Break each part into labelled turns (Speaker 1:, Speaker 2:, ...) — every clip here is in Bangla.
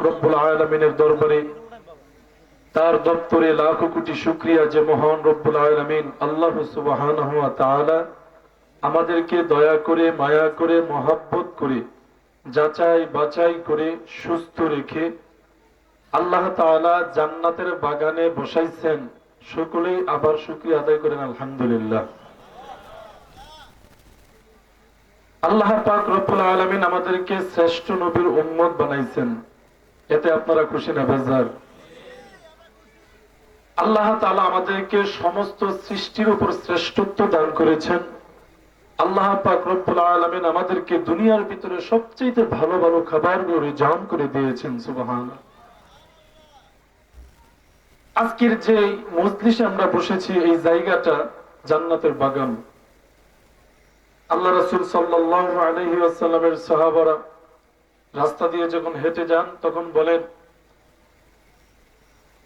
Speaker 1: রব্বুল আলামিনের দরবারে তার দপ্তরে লাখো কোটি শুকরিয়া যে মহান রব্বুল আলামিন আল্লাহ সুবহানাহু ওয়া তাআলা আমাদেরকে দয়া করে মায়া করে মহব্বত করে যাচাই বাছাই করে সুস্থ রেখে আল্লাহ তাআলা জান্নাতের বাগানে বসাইছেন। সকলেই আবার শুকরিয়া আদায় করেন আলহামদুলিল্লাহ। আল্লাহ পাক রব্বুল আলামিন আমাদেরকে শ্রেষ্ঠ নবীর উম্মত বানাইছেন, এতে আপনারা খুশি না বেজার? আল্লাহ তাআলা আমাদেরকে সমস্ত সৃষ্টির উপর শ্রেষ্ঠত্ব দান করেছেন। আল্লাহ পাক রব্বুল আলামিন আমাদেরকে দুনিয়ার ভিতরে সবচেয়ে ভালো ভালো খাবারগুলো রিজার্ভ করে দিয়েছেন। সুবহানাল্লাহ। আজকের যে মজলিসে আমরা বসেছি এই জায়গাটা জান্নাতের বাগান। আল্লাহ রাসূল সাল্লাল্লাহু আলাইহি ওয়াসাল্লামের সাহাবারা রাস্তা দিয়ে যখন হেঁটে যান তখন বলেন,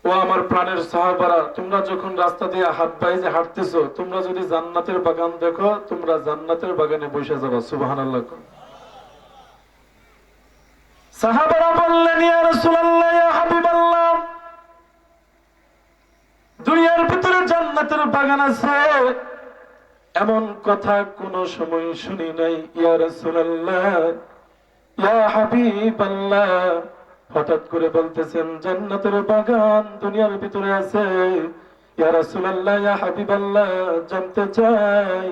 Speaker 1: ও আমার প্রাণের সাহাবারা, তোমরা যখন রাস্তা দিয়ে হাত বাইজে হাঁটতেছো, তোমরা যদি জান্নাতের বাগান দেখো, তোমরা জান্নাতের বাগানে বসে যাবা। সুবহানাল্লাহ। সাহাবারা বললেন, ইয়া রাসূলুল্লাহ, ইয়া হাবিবাল্লাহ, দুনিয়ার ভিতরে জান্নাতের বাগান আছে এমন কথা কোন সময় শুনি নাই। ইয়া রাসূলুল্লাহ, ইয়া হাবিবাল্লাহ, হঠাৎ করে বলতেছেন জান্নাতের বাগান দুনিয়ার ভিতরে আছে। ইয়া রাসূলুল্লাহ, ইয়া হাবিবাল্লাহ, জানতে চাই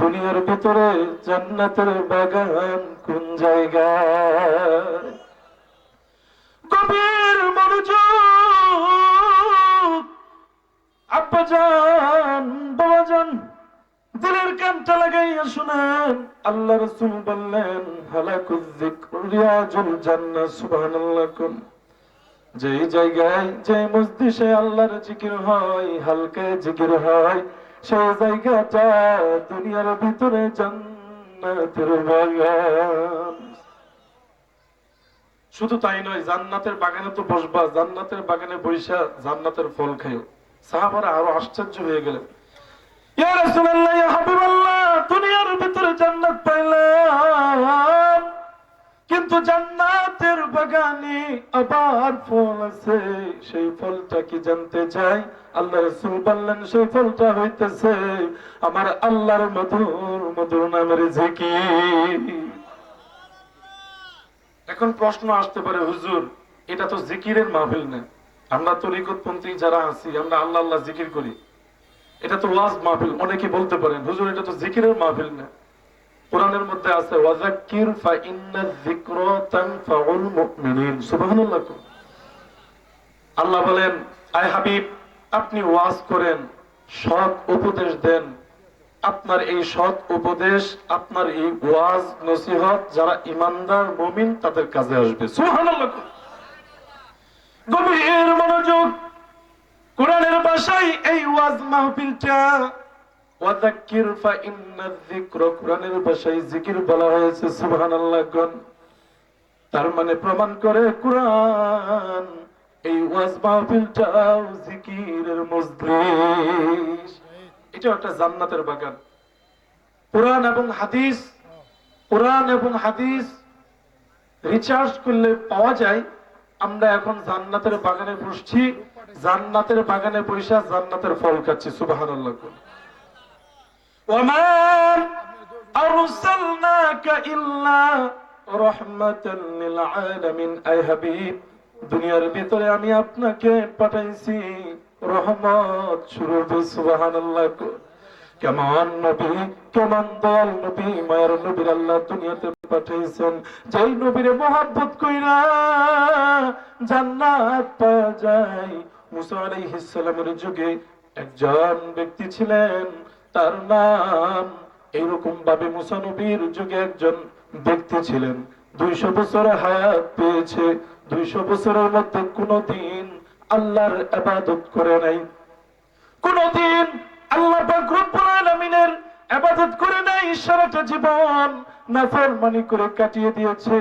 Speaker 1: দুনিয়ার ভিতরে জান্নাতের বাগান কোন জায়গায়? গভীর মনোযোগ, আব্বাজান বাবাজান দিলের কানটা লাগাইয়া শুনেন। আল্লাহ রাসূল বললেন, হালাকুয যিকর রিয়াজুল জান্নাহ। সুবহানাল্লাহ। যে জায়গায় যে মজলিসে আল্লাহর জিকির হয়, হালকা জিকির হয়, সেই জায়গাটা দুনিয়ার ভিতরে জান্নাতের বাগান। শুধু তাই নয়, জান্নাতের বাগানে তো বসবা, জান্নাতের বাগানে বৈশা জান্নাতের ফল খাইও। সাহাবারা আরো আশ্চর্য হয়ে গেলেন, ইয়া রাসূলুল্লাহ, ইয়া হাবিবাল্লাহ, দুনিয়ার ভিতরে জান্নাত পাইলাম, কিন্তু জান্নাতের বাগানে আবার ফল আছে, সেই ফলটা কি জানতে চাই। আল্লাহ রাসূল বললেন, সেই ফলটা হইতেছে আমার আল্লাহর মধুর মধুর নামের জিকির। এখন প্রশ্ন আসতে পারে, হুজুর এটা তো জিকিরের মাহফিল না, আমরা তরিকতপন্থী যারা আছি আমরা আল্লাহ আল্লাহ জিকির করি, এটা তো ওয়াজ মাহফিল। অনেকে বলতে পারেন, হুজুর এটা তো জিকিরের মাহফিল না। কোরআনের মধ্যে আছে, ওয়াযাক্কির ফাইন্নায যিকরা তানফাউল মুমিনিন। সুবহানাল্লাহ। আল্লাহ বলেন, আয় হাবিব, আপনি ওয়াজ করেন, সৎ উপদেশ দেন। আপনার এই সৎ উপদেশ, আপনার এই ওয়াজ নসিহত যারা ঈমানদার মুমিন তাদের কাজে আসবে। সুবহানাল্লাহ। গভীর মনোযোগ, কোরআনের ভাষায় এই ওয়াজ মাহফিলটা ওয়াযাক্কির ফাইন্নায যিকরা, কোরআনের ভাষায় জিকির বলা হয়েছে। সুবহানাল্লাহ। তার মানে প্রমাণ করে কোরআন এই ওয়াজ মাহফিলটাও জিকিরের মজলিস। এটা একটা জান্নাতের বাগান। কোরআন এবং হাদিস, কোরআন এবং হাদিস রিসার্চ করলে পাওয়া যায় আমরা এখন জান্নাতের বাগানে বসছি, জান্নাতের বাগানে বসে জান্নাতের ফল খাচ্ছি। সুবহানাল্লাহ। ওয়ামা আরসালনাকা ইল্লা রাহমাতাল লিল আলামিন। আয় হাবিব, দুনিয়ার ভিতরে আমি আপনাকে পাঠাইছি রহমত স্বরূপ। সুবহানাল্লাহ। কেমন নবী, কেমন দয়াল নবী, মায়ের নবীর আল্লাহ দুনিয়াতে পাঠাইছেন, যেই নবীরে মহব্বত কইরা জান্নাত পাওয়া যায়। মুসা আলাইহিস সালামের যুগে একজন ব্যক্তি ছিলেন, তার নাম এইরকম ভাবে মুসা নবীর যুগে একজন ব্যক্তি ছিলেন, 200 বছর হায়াত পেয়েছে। 200 বছরের মধ্যে কোনদিন আল্লাহর ইবাদত করে নাই, কোনদিন আল্লাহ পাক রব্বুল আলামিনের ইবাদত করে নাই, সারাটা জীবন নাফরমানি করে কাটিয়ে দিয়েছে।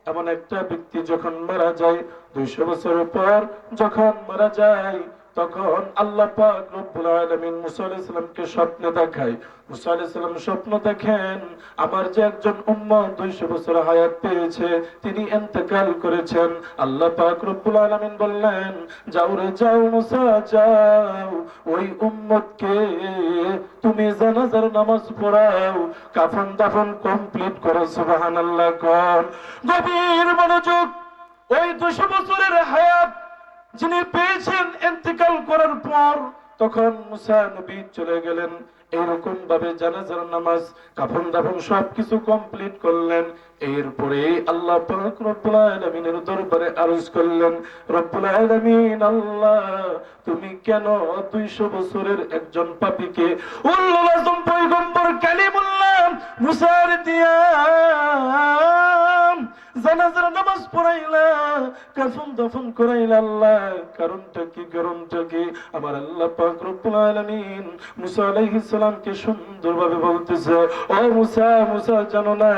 Speaker 1: এমন একটা ব্যক্তি যখন মারা যায়, 200 বছর পর যখন মারা যায়, তখন আল্লাহ পাক রব্বুল আলামিন মুসা আলাইহিস সালামকে স্বপ্নে দেখায়। মুসা আলাইহিস সালাম স্বপ্ন দেখেন আমার যে একজন উম্মত 200 বছর হায়াত পেয়েছে তিনি ইন্তেকাল করেছেন। আল্লাহ পাক রব্বুল আলামিন বললেন যাও রে যাও মুসা যাও, ওই উম্মতকে তুমি জানাজার নামাজ পড়াও, কাফন দাফন কমপ্লিট করো। সুবহানাল্লাহ। কোন গভীর মনোযোগ। ওই 200 বছরের হায়াত যিনি পেয়েছেন ইন্তেকাল করার পর তখন মুসা নবী চলে গেলেন। এরকম ভাবে জানাজার নামাজ কাফন দাফন সবকিছু কমপ্লিট করলেন। এরপরে আল্লাহ পাক রব্বুল আলামিনের দরবারে আরজ করলেন, রব্বুল আলামিন আল্লাহ তুমি কেন 200 বছরের একজন পাপীকে উল্লুল আযম পয়গম্বর কালিমুল্লাহ মুসার দিয়া জানাজার নামাজ পড়াইলা, কাফন দাফন করাইলা আল্লাহ, কারণটা কি? কারণটা কি? আমার আল্লাহ পাক রব্বুল আলামিন মুসা আলাইহিস সালামকে সুন্দরভাবে বলতেছে, ও মুসা, মুসা জানো না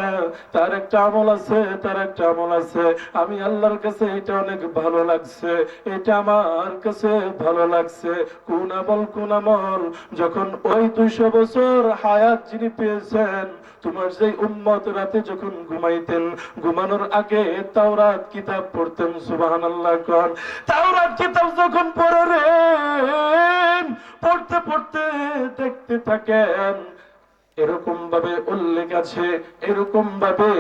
Speaker 1: তার একটা আমল আছে, তার একটা আমল আছে। আমি আল্লাহর কাছে এটা অনেক ভালো লাগছে, এটা আমার কাছে ভালো লাগছে। কোন আমল? কোন আমল? যখন ওই 200 বছর হায়াত যিনি পেয়েছেন তোমার যে উম্মত রাতে যখন ঘুমাইতেন, ঘুমানোর আগে তাওরাত কিতাব পড়তেন। সুবহানাল্লাহ। কোন তাওরাত কিতাব যখন পড়েন পড়তে পড়তে দেখতে থাকেন এরকম ভাবে উল্লেখ আছে, এরকম ভাবে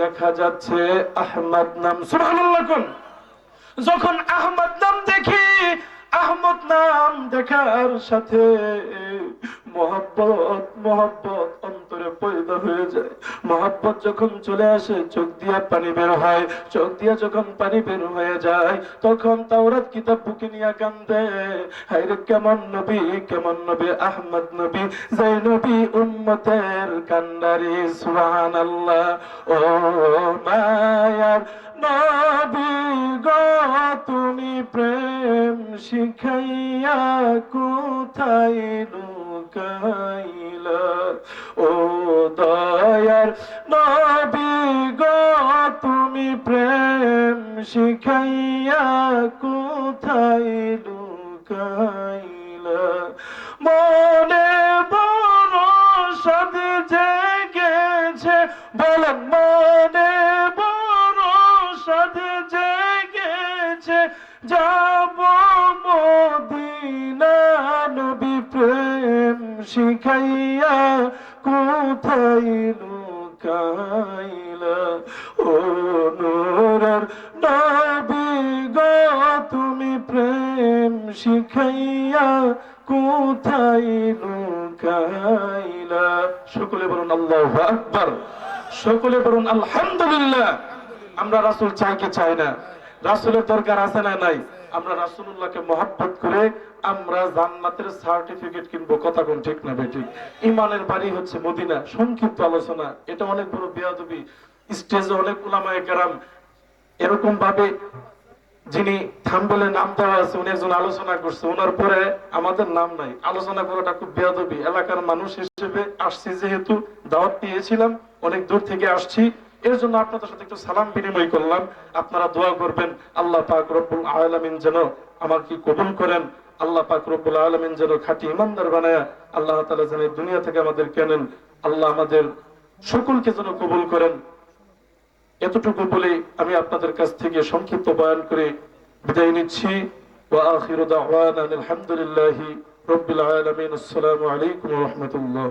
Speaker 1: দেখা যাচ্ছে আহমদ নাম। সুবহানাল্লাহ। কোন যখন আহমদ নাম দেখি, আহমদ নাম দেখার সাথে মহব্বত মহব্বত অন্তরে পয়দা হয়ে যায়। মহব্বত যখন চলে আসে চোখ দিয়া পানি বের হয়, চোখ দিয়া যখন পানি বের হয়ে যায় তখন তাওরাত কিতাব বুকে নিয়ে কান্দে। হায়রে কেমন নবী, কেমন নবী আহমদ নবী, যে নবী উম্মতের কান্ডারি। সুবহানাল্লাহ। ও মায়ার নবী গো তুমি প্রেম শিখাইয়া কোথায় লুকাইলা, ও দয়ার নবী গো তুমি প্রেম শিখাইয়া কোথায় লুকাইলা। মনে বড় সাদ জেগেছে, বলেন মনে সাথে জেগেছে, যাব মদিনা নবী প্রেম শিখাইয়া কোথায় লুকাইলা। ও নূরের নবী গো তুমি প্রেম শিখাইয়া কোথায় লুকাইলা। সকলে বলুন আল্লাহু আকবার, সকলে বলুন আলহামদুলিল্লাহ। আমরা রাসূল চাই কি চাই না? রাসূলের দরকার আছে না নাই? আমরা রাসূলুল্লাহকে মহব্বত করে আমরা জান্নাতের সার্টিফিকেট কিনবো। কথা কোন ঠিক না বেঠিক? ঈমানের বাড়ি হচ্ছে মদিনা। সংক্ষিপ্ত আলোচনা, এটা অনেক বড় বেয়াদবি। স্টেজে অনেক উলামায়ে কেরাম এরকম ভাবে যিনি থাম্বলে নাম দেওয়া আছে উনি একজন আলোচনা করছে, ওনার পরে আমাদের নাম নাই। আলোচনা করাটা খুব বেয়াদবি। এলাকার মানুষ হিসেবে আসছি, যেহেতু দাওয়াত পেয়েছিলাম, অনেক দূর থেকে আসছি, এর জন্য আপনাদের সাথে একটু সালাম বিনিময় করলাম। আপনারা দোয়া করবেন আল্লাহ পাক রব্বুল আলামিন যেন আমাকে কবুল করেন, আল্লাহ পাক রব্বুল আলামিন যেন খাঁটি ইমানদার বানায় আল্লাহ তাআলা যেন দুনিয়া থেকে আমাদের কেনেন, আল্লাহ আমাদের সকলকে যেন কবুল করেন। এতটুকু বলে আমি আপনাদের কাছ থেকে সংক্ষিপ্ত বয়ান করে বিদায় নিচ্ছি। ওয়া আখিরু দাওয়ানা আলহামদুলিল্লাহি রাব্বিল আলামিন। আসসালামু আলাইকুম ওয়া রাহমাতুল্লাহ।